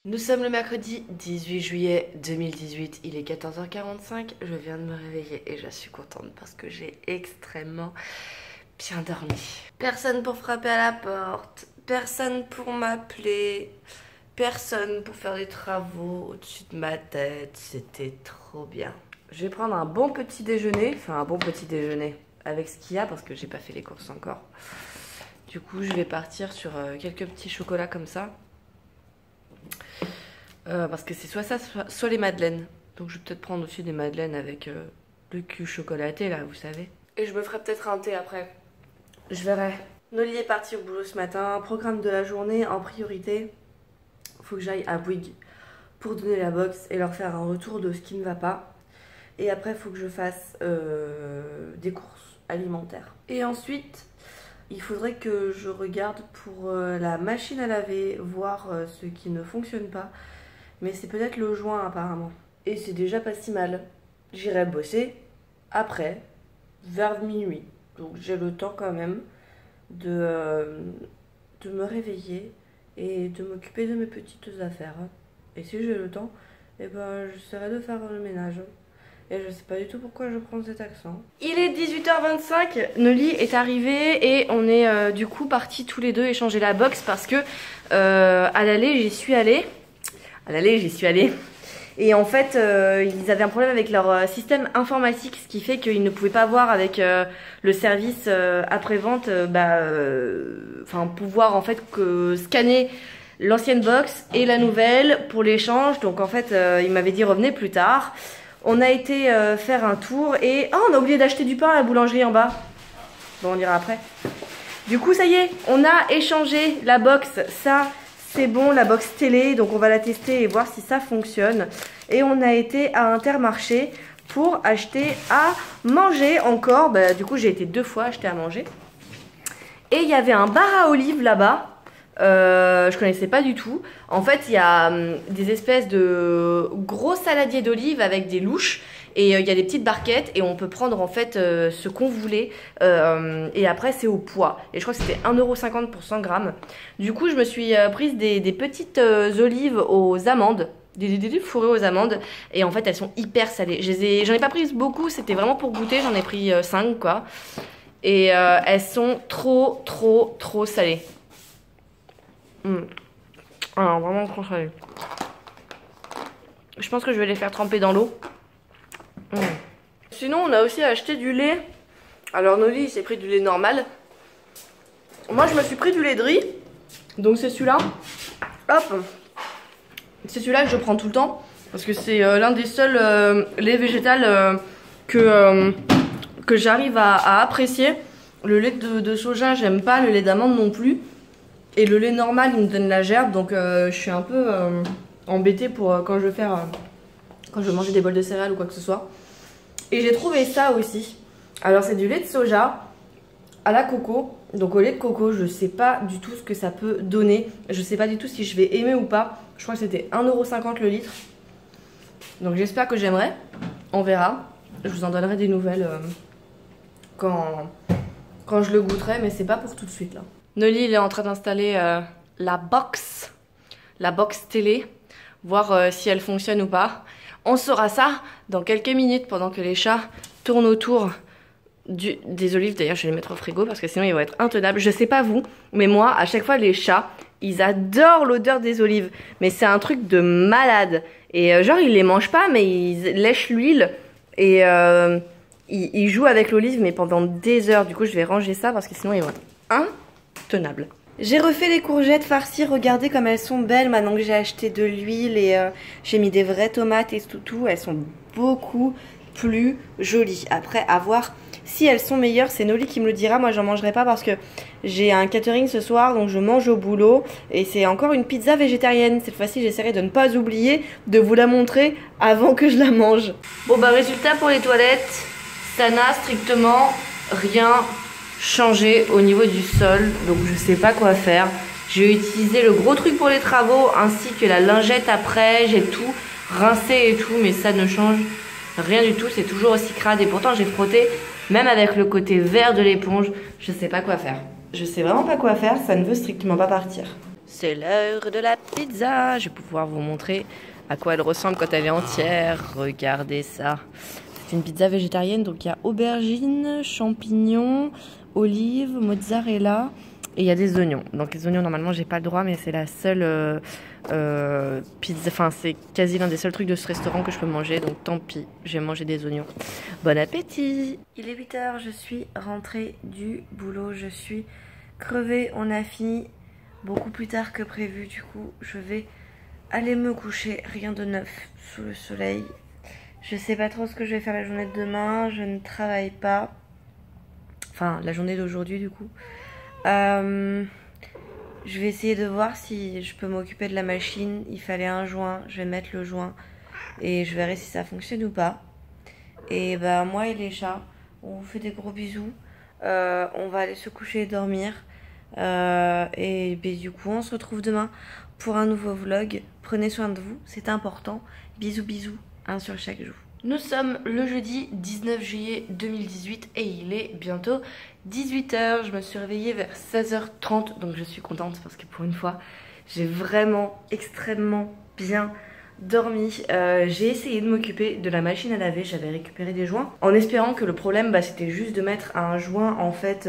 Nous sommes le mercredi 18 juillet 2018, il est 14h45, je viens de me réveiller et je suis contente parce que j'ai extrêmement bien dormi. Personne pour frapper à la porte, personne pour m'appeler, personne pour faire des travaux au-dessus de ma tête, c'était trop bien. Je vais prendre un bon petit déjeuner, avec ce qu'il y a parce que j'ai pas fait les courses encore. Du coup je vais partir sur quelques petits chocolats comme ça. Parce que c'est soit ça, soit les madeleines. Donc je vais peut-être prendre aussi des madeleines avec le cul chocolaté là, vous savez. Et je me ferai peut-être un thé après. Je verrai. Noli est parti au boulot ce matin. Programme de la journée en priorité. Faut que j'aille à Bouygues pour donner la box et leur faire un retour de ce qui ne va pas. Et après, faut que je fasse des courses alimentaires. Et ensuite, il faudrait que je regarde pour la machine à laver, voir ce qui ne fonctionne pas. Mais c'est peut-être le joint apparemment. Et c'est déjà pas si mal. J'irai bosser après, vers minuit. Donc j'ai le temps quand même de me réveiller et de m'occuper de mes petites affaires. Et si j'ai le temps, eh ben, j'essaierai de faire le ménage. Et je sais pas du tout pourquoi je prends cet accent. Il est 18h25, Noli est arrivé et on est du coup partis tous les deux échanger la box parce que à l'aller j'y suis allée. Et en fait, ils avaient un problème avec leur système informatique, ce qui fait qu'ils ne pouvaient pas voir avec le service après-vente, pouvoir en fait scanner l'ancienne box et la nouvelle pour l'échange. Donc en fait, ils m'avaient dit revenez plus tard. On a été faire un tour et... Oh, on a oublié d'acheter du pain à la boulangerie en bas. Bon, on ira après. Du coup, ça y est, on a échangé la box, ça... C'est bon, la box télé, donc on va la tester et voir si ça fonctionne. Et on a été à Intermarché pour acheter à manger encore. Bah, du coup, j'ai été 2 fois acheter à manger. Et il y avait un bar à olives là-bas. Je connaissais pas du tout. En fait, il y a des espèces de gros saladiers d'olives avec des louches. Et il y a des petites barquettes et on peut prendre en fait ce qu'on voulait et après c'est au poids. Et je crois que c'était 1,50 € pour 100 grammes. Du coup je me suis prise des petites olives aux amandes, des fourrées aux amandes. Et en fait elles sont hyper salées. J'en ai pas prise beaucoup, c'était vraiment pour goûter, j'en ai pris 5 quoi. Et elles sont trop salées. Alors vraiment trop salées. Je pense que je vais les faire tremper dans l'eau. Sinon on a aussi acheté du lait. Alors Noli il s'est pris du lait normal. Moi je me suis pris du lait de riz. Donc c'est celui-là. Hop. C'est celui-là que je prends tout le temps. Parce que c'est l'un des seuls laits végétal que j'arrive à apprécier. Le lait de soja j'aime pas. Le lait d'amande non plus. Et le lait normal il me donne la gerbe. Donc je suis un peu embêtée pour quand je vais faire... quand je veux manger des bols de céréales ou quoi que ce soit. Et j'ai trouvé ça aussi. Alors c'est du lait de soja à la coco. Donc au lait de coco, je sais pas du tout ce que ça peut donner. Je sais pas du tout si je vais aimer ou pas. Je crois que c'était 1,50 € le litre. Donc j'espère que j'aimerai. On verra. Je vous en donnerai des nouvelles quand je le goûterai. Mais c'est pas pour tout de suite là. Noli il est en train d'installer la box télé. Voir si elle fonctionne ou pas. On saura ça dans quelques minutes pendant que les chats tournent autour des olives. D'ailleurs, je vais les mettre au frigo parce que sinon ils vont être intenables. Je sais pas vous, mais moi, à chaque fois, les chats, ils adorent l'odeur des olives. Mais c'est un truc de malade. Et genre, ils les mangent pas, mais ils lèchent l'huile et ils jouent avec l'olive, mais pendant des heures. Du coup, je vais ranger ça parce que sinon ils vont être intenables. J'ai refait les courgettes farcies, regardez comme elles sont belles maintenant que j'ai acheté de l'huile et j'ai mis des vraies tomates et tout, elles sont beaucoup plus jolies. Après, à voir si elles sont meilleures, c'est Noli qui me le dira, moi j'en mangerai pas parce que j'ai un catering ce soir, donc je mange au boulot et c'est encore une pizza végétarienne. Cette fois-ci, j'essaierai de ne pas oublier de vous la montrer avant que je la mange. Bon bah résultat pour les toilettes, ça n'a strictement rien changer au niveau du sol, donc je sais pas quoi faire. J'ai utilisé le gros truc pour les travaux ainsi que la lingette après, j'ai tout rincé et tout, mais ça ne change rien du tout, c'est toujours aussi crade et pourtant j'ai frotté même avec le côté vert de l'éponge. Je sais pas quoi faire, je sais vraiment pas quoi faire, ça ne veut strictement pas partir. C'est l'heure de la pizza. Je vais pouvoir vous montrer à quoi elle ressemble quand elle est entière. Regardez ça. C'est une pizza végétarienne, donc il y a aubergines, champignons, olives, mozzarella et il y a des oignons. Donc les oignons, normalement, j'ai pas le droit, mais c'est la seule pizza. Enfin, c'est quasi l'un des seuls trucs de ce restaurant que je peux manger, donc tant pis, je vais manger des oignons. Bon appétit! Il est 8 h, je suis rentrée du boulot, je suis crevée, on a fini beaucoup plus tard que prévu, du coup je vais aller me coucher, rien de neuf sous le soleil. Je sais pas trop ce que je vais faire la journée de demain, je ne travaille pas, enfin la journée d'aujourd'hui du coup. Je vais essayer de voir si je peux m'occuper de la machine, il fallait un joint, je vais mettre le joint et je verrai si ça fonctionne ou pas. Et bah moi et les chats, on vous fait des gros bisous, on va aller se coucher et dormir. Et du coup on se retrouve demain pour un nouveau vlog. Prenez soin de vous, c'est important. Bisous bisous, un sur chaque joue. Nous sommes le jeudi 19 juillet 2018 et il est bientôt 18 h. Je me suis réveillée vers 16 h 30, donc je suis contente parce que pour une fois j'ai vraiment extrêmement bien dormi. J'ai essayé de m'occuper de la machine à laver, j'avais récupéré des joints en espérant que le problème c'était juste de mettre un joint en fait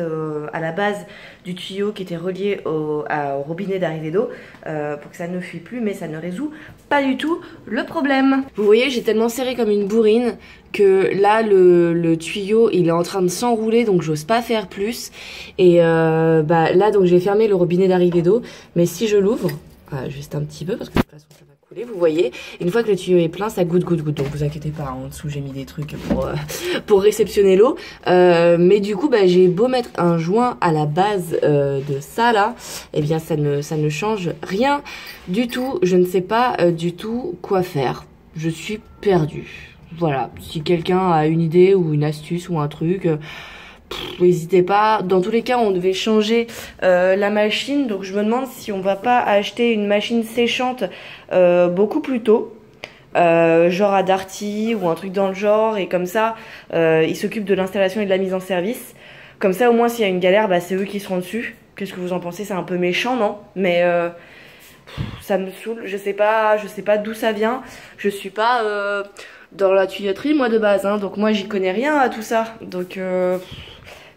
à la base du tuyau qui était relié au robinet d'arrivée d'eau pour que ça ne fuit plus, mais ça ne résout pas du tout le problème. Vous voyez, j'ai tellement serré comme une bourrine que là le tuyau il est en train de s'enrouler, donc j'ose pas faire plus. Et là donc j'ai fermé le robinet d'arrivée d'eau, mais si je l'ouvre juste un petit peu parce que de toute façon ça va couler, vous voyez, une fois que le tuyau est plein ça goutte, donc vous inquiétez pas, en dessous j'ai mis des trucs pour réceptionner l'eau, mais du coup j'ai beau mettre un joint à la base de ça là, et bien ça ne change rien du tout. Je ne sais pas du tout quoi faire, je suis perdue. Voilà, si quelqu'un a une idée ou une astuce ou un truc, n'hésitez pas. Dans tous les cas on devait changer la machine, donc je me demande si on va pas acheter une machine séchante beaucoup plus tôt, genre à Darty ou un truc dans le genre, et comme ça ils s'occupent de l'installation et de la mise en service. Comme ça au moins s'il y a une galère c'est eux qui seront dessus. Qu'est-ce que vous en pensez? C'est un peu méchant, non? Mais ça me saoule, je sais pas d'où ça vient. Je suis pas dans la tuyauterie moi de base, hein, donc moi j'y connais rien à tout ça, donc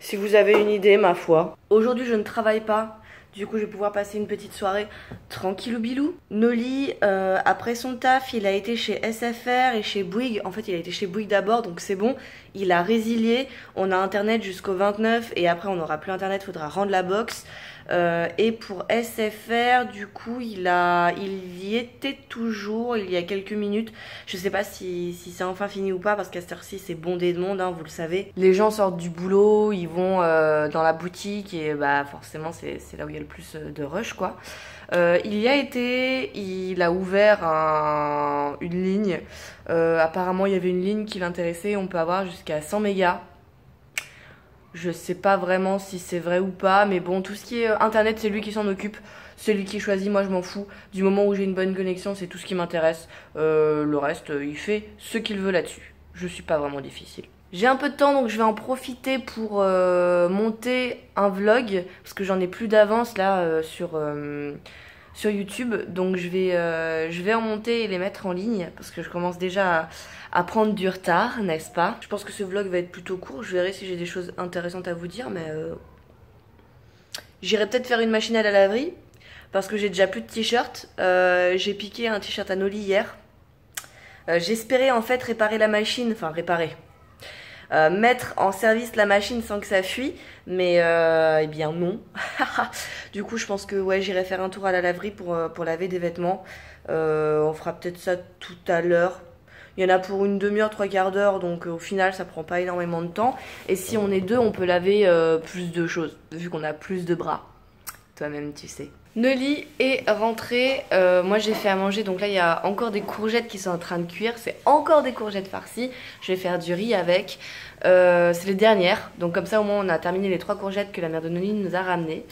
si vous avez une idée, ma foi. Aujourd'hui je ne travaille pas, du coup je vais pouvoir passer une petite soirée tranquillou bilou. Noli, après son taf, il a été chez SFR et chez Bouygues. En fait il a été chez Bouygues d'abord, donc c'est bon, il a résilié. On a internet jusqu'au 29 et après on n'aura plus internet, faudra rendre la box. Et pour SFR, du coup, il y était toujours il y a quelques minutes. Je sais pas si c'est enfin fini ou pas, parce qu'à cette heure-ci c'est bondé de monde, hein, vous le savez. Les gens sortent du boulot, ils vont dans la boutique et forcément c'est là où il y a le plus de rush quoi. Il y a été, il a ouvert une ligne. Apparemment il y avait une ligne qui l'intéressait, on peut avoir jusqu'à 100 mégas. Je sais pas vraiment si c'est vrai ou pas, mais bon, tout ce qui est internet, c'est lui qui s'en occupe. C'est lui qui choisit, moi je m'en fous. Du moment où j'ai une bonne connexion, c'est tout ce qui m'intéresse. Le reste, il fait ce qu'il veut là-dessus. Je suis pas vraiment difficile. J'ai un peu de temps, donc je vais en profiter pour monter un vlog, parce que j'en ai plus d'avance là sur YouTube. Donc je vais en monter et les mettre en ligne, parce que je commence déjà à prendre du retard, n'est-ce pas? Je pense que ce vlog va être plutôt court, je verrai si j'ai des choses intéressantes à vous dire, mais j'irai peut-être faire une machine à la laverie, parce que j'ai déjà plus de t-shirt. J'ai piqué un t-shirt à Noli hier. J'espérais en fait réparer la machine, enfin réparer, mettre en service la machine sans que ça fuit, mais eh bien non. Du coup je pense que ouais, j'irai faire un tour à la laverie pour laver des vêtements. On fera peut-être ça tout à l'heure. Il y en a pour une demi-heure, 3/4 d'heure, donc au final ça prend pas énormément de temps. Et si on est deux, on peut laver plus de choses, vu qu'on a plus de bras. Toi-même tu sais. Noli est rentrée, moi j'ai fait à manger, donc là il y a encore des courgettes qui sont en train de cuire, c'est encore des courgettes farcies, je vais faire du riz avec, c'est les dernières, donc comme ça au moins on a terminé les 3 courgettes que la mère de Noli nous a ramenées.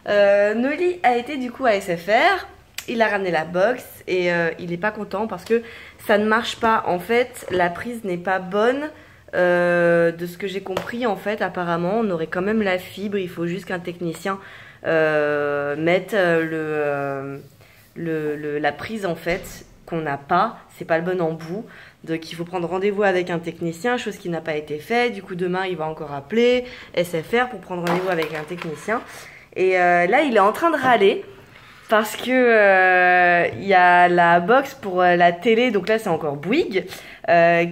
Noli a été du coup à SFR, il a ramené la box et il est pas content parce que ça ne marche pas, en fait la prise n'est pas bonne. De ce que j'ai compris en fait, apparemment on aurait quand même la fibre, il faut juste qu'un technicien mettre la prise en fait qu'on n'a pas, c'est pas le bon embout. Donc il faut prendre rendez-vous avec un technicien, chose qui n'a pas été faite. Du coup demain il va encore appeler SFR pour prendre rendez-vous avec un technicien. Et là il est en train de râler parce que il y a la box pour la télé, donc là c'est encore Bouygues,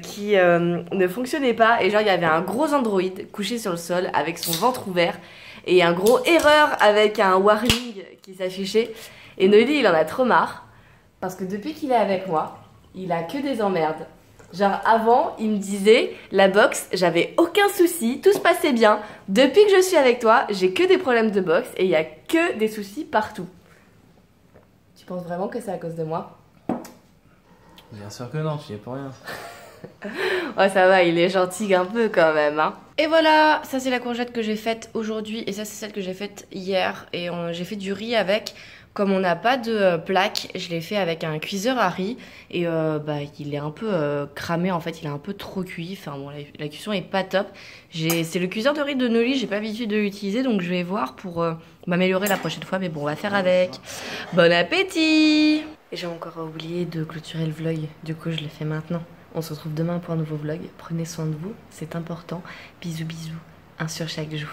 qui ne fonctionnait pas. Et genre il y avait un gros Android couché sur le sol avec son ventre ouvert et un gros erreur avec un warning qui s'affichait. Et Noélie il en a trop marre parce que depuis qu'il est avec moi, il a que des emmerdes. Genre avant, il me disait, la box, j'avais aucun souci, tout se passait bien. Depuis que je suis avec toi, j'ai que des problèmes de box et il y a que des soucis partout. Tu penses vraiment que c'est à cause de moi? Bien sûr que non, tu n'y es pour rien. Ouais, ça va, il est gentil un peu quand même, hein. Et voilà, ça c'est la courgette que j'ai faite aujourd'hui et ça c'est celle que j'ai faite hier. Et j'ai fait du riz avec. Comme on n'a pas de plaque, je l'ai fait avec un cuiseur à riz et il est un peu cramé en fait, il est un peu trop cuit. Enfin bon, la cuisson est pas top. C'est le cuiseur de riz de Noli, j'ai pas l'habitude de l'utiliser donc je vais voir pour m'améliorer la prochaine fois. Mais bon, on va faire avec. Bon appétit! Et j'ai encore oublié de clôturer le vlog, du coup je le fais maintenant. On se retrouve demain pour un nouveau vlog. Prenez soin de vous, c'est important. Bisous bisous, un sur chaque joue.